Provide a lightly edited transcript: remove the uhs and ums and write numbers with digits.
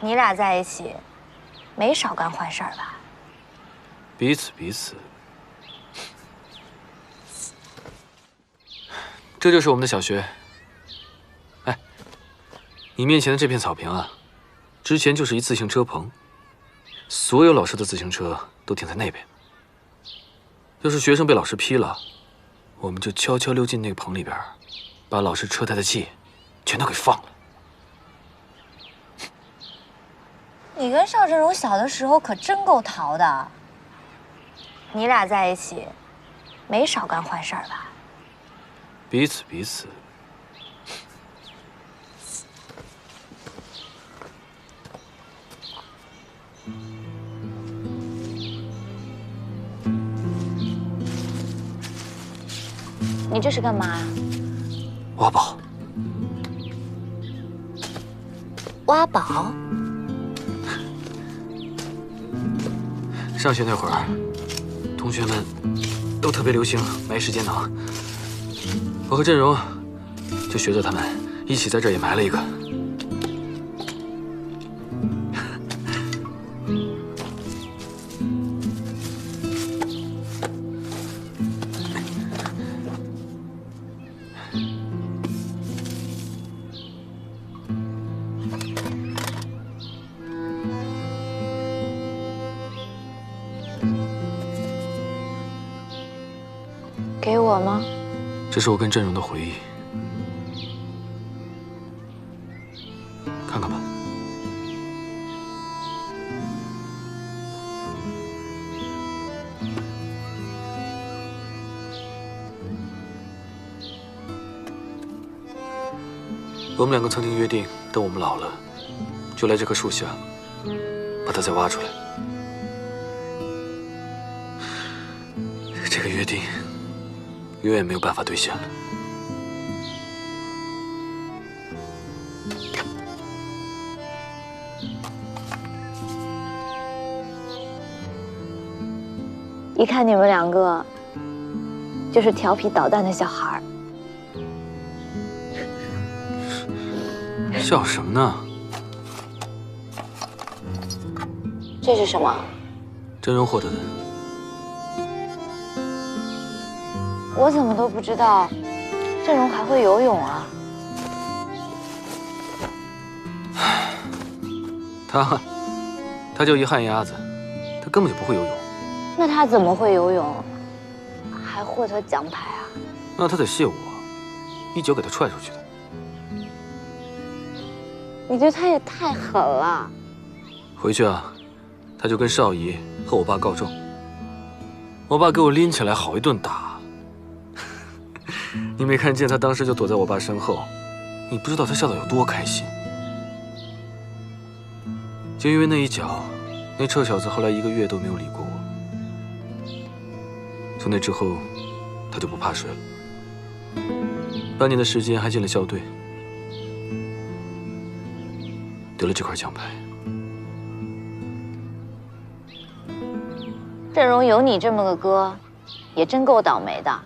你俩在一起，没少干坏事儿吧？彼此彼此。这就是我们的小学。哎，你面前的这片草坪啊，之前就是一自行车棚，所有老师的自行车都停在那边。要是学生被老师批了，我们就悄悄溜进那个棚里边，把老师车胎的气全都给放了。你跟邵振荣小的时候可真够淘的。你俩在一起，没少干坏事儿吧？彼此彼此。你这是干嘛？挖宝。挖宝？上学那会儿，同学们都特别流行埋时间囊，我和振荣就学着他们一起在这儿也埋了一个。给我吗？这是我跟振荣的回忆，看看吧。我们两个曾经约定，等我们老了，就来这棵树下，把它再挖出来。这个约定永远没有办法兑现了。一看你们两个，就是调皮捣蛋的小孩儿。笑什么呢？这是什么？振荣获得的。我怎么都不知道，振荣还会游泳啊？他就一旱鸭子，他根本就不会游泳。那他怎么会游泳，还获得奖牌啊？那他得谢我，一脚给他踹出去的。你对他也太狠了。回去啊，他就跟少爷和我爸告状。我爸给我拎起来好一顿打。你没看见他当时就躲在我爸身后，你不知道他笑得有多开心。就因为那一脚，那臭小子后来1个月都没有理过我。从那之后，他就不怕水了。半年的时间还进了校队，得了这块奖牌。振荣有你这么个哥，也真够倒霉的。